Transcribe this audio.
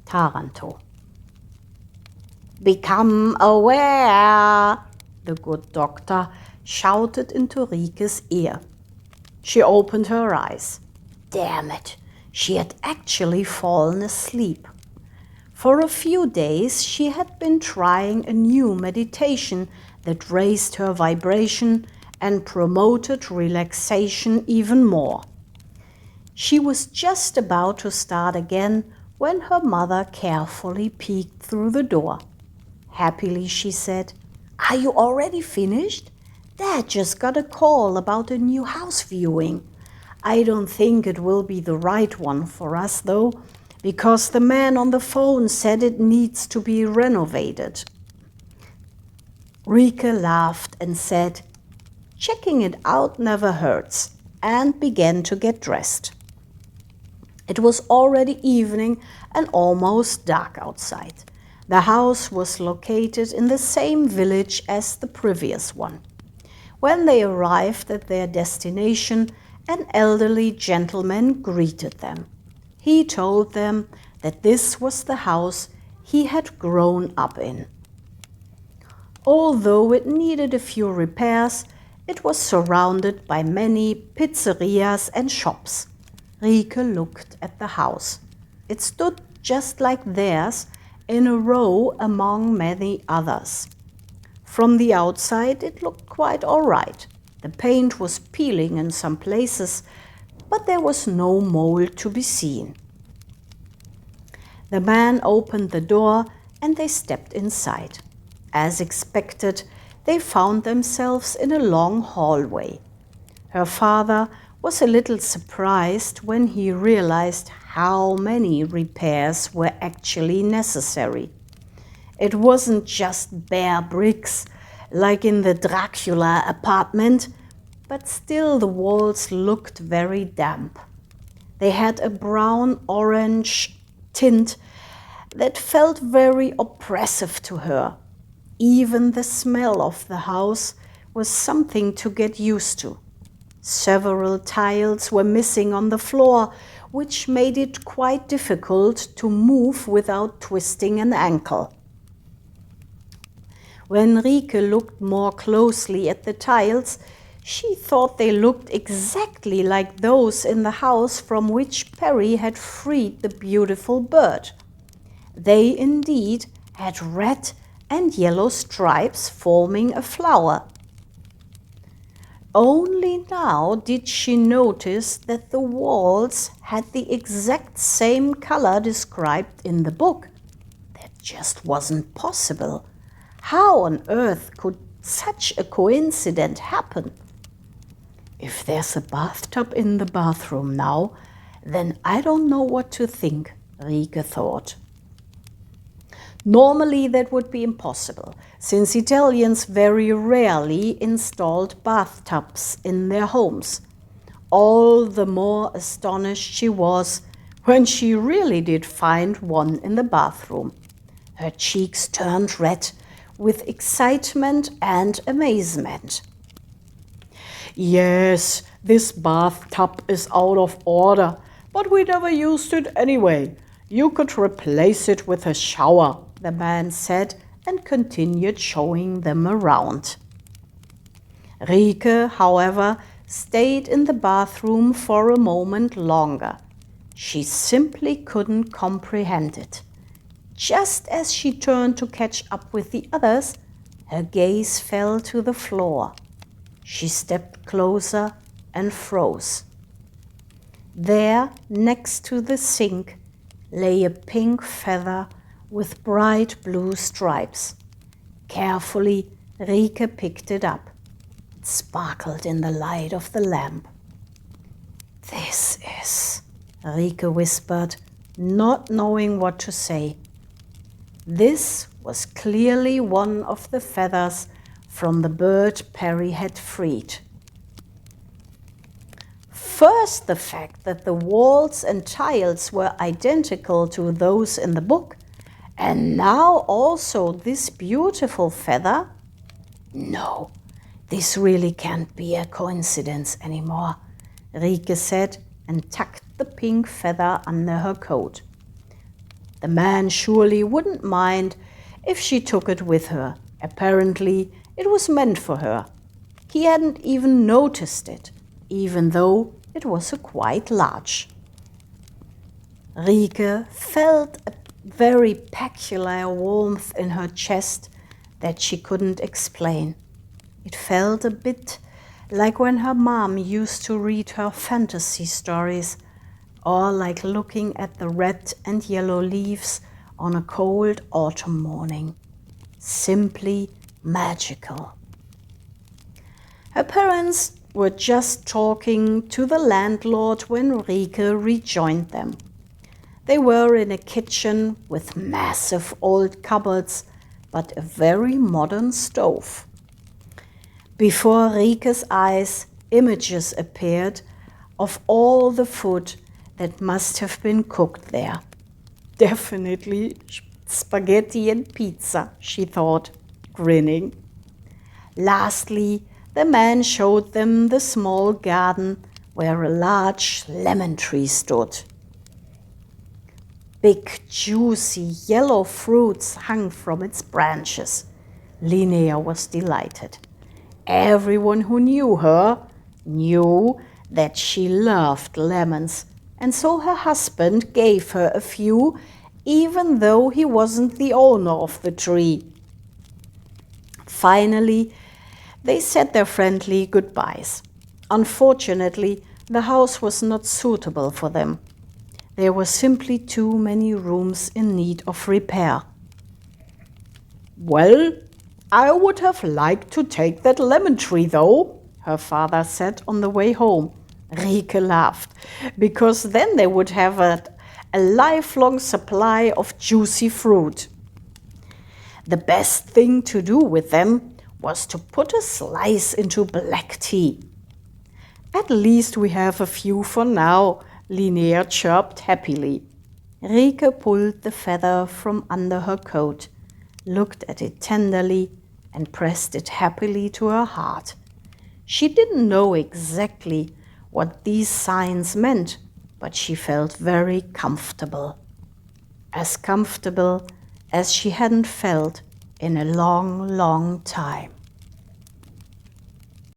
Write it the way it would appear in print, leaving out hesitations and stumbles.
Taranto. "Become aware," the good doctor shouted into Rieke's ear. She opened her eyes. Damn it, she had actually fallen asleep. For a few days she had been trying a new meditation that raised her vibration and promoted relaxation even more. She was just about to start again when her mother carefully peeked through the door. Happily, she said, "Are you already finished? Dad just got a call about a new house viewing. I don't think it will be the right one for us, though, because the man on the phone said it needs to be renovated." Rieke laughed and said, "Checking it out never hurts," and began to get dressed. It was already evening and almost dark outside. The house was located in the same village as the previous one. When they arrived at their destination, an elderly gentleman greeted them. He told them that this was the house he had grown up in. Although it needed a few repairs, it was surrounded by many pizzerias and shops. Rieke looked at the house. It stood just like theirs, in a row among many others. From the outside it looked quite all right. The paint was peeling in some places, but there was no mold to be seen. The man opened the door and they stepped inside. As expected, they found themselves in a long hallway. Her father was a little surprised when he realized how many repairs were actually necessary. It wasn't just bare bricks, like in the Dracula apartment, but still the walls looked very damp. They had a brown-orange tint that felt very oppressive to her. Even the smell of the house was something to get used to. Several tiles were missing on the floor, which made it quite difficult to move without twisting an ankle. When Rieke looked more closely at the tiles, she thought they looked exactly like those in the house from which Perry had freed the beautiful bird. They indeed had red and yellow stripes forming a flower. Only now did she notice that the walls had the exact same color described in the book. That just wasn't possible. How on earth could such a coincidence happen? If there's a bathtub in the bathroom now, then I don't know what to think, Rieke thought. Normally that would be impossible, since Italians very rarely installed bathtubs in their homes. All the more astonished she was when she really did find one in the bathroom. Her cheeks turned red with excitement and amazement. "Yes, this bathtub is out of order, but we never used it anyway. You could replace it with a shower," the man said, and continued showing them around. Rieke, however, stayed in the bathroom for a moment longer. She simply couldn't comprehend it. Just as she turned to catch up with the others, her gaze fell to the floor. She stepped closer and froze. There, next to the sink, lay a pink feather with bright blue stripes. Carefully, Rieke picked it up. It sparkled in the light of the lamp. "This is," Rieke whispered, not knowing what to say. This was clearly one of the feathers from the bird Perry had freed. First, the fact that the walls and tiles were identical to those in the book, and now also this beautiful feather? No, this really can't be a coincidence anymore, Rieke said and tucked the pink feather under her coat. The man surely wouldn't mind if she took it with her. Apparently, it was meant for her. He hadn't even noticed it, even though it was quite large. Rieke felt a very peculiar warmth in her chest that she couldn't explain. It felt a bit like when her mom used to read her fantasy stories, or like looking at the red and yellow leaves on a cold autumn morning. Simply magical. Her parents were just talking to the landlord when Rieke rejoined them. They were in a kitchen with massive old cupboards, but a very modern stove. Before Rieke's eyes, images appeared of all the food that must have been cooked there. Definitely spaghetti and pizza, she thought, grinning. Lastly, the man showed them the small garden where a large lemon tree stood. Big, juicy yellow fruits hung from its branches. Linnea was delighted. Everyone who knew her knew that she loved lemons, and so her husband gave her a few, even though he wasn't the owner of the tree. Finally, they said their friendly goodbyes. Unfortunately, the house was not suitable for them. There were simply too many rooms in need of repair. "Well, I would have liked to take that lemon tree, though," her father said on the way home. Rieke laughed, because then they would have a lifelong supply of juicy fruit. The best thing to do with them was to put a slice into black tea. "At least we have a few for now," Linnea chirped happily. Rieke pulled the feather from under her coat, looked at it tenderly, and pressed it happily to her heart. She didn't know exactly what these signs meant, but she felt very comfortable. As comfortable as she hadn't felt in a long, long time.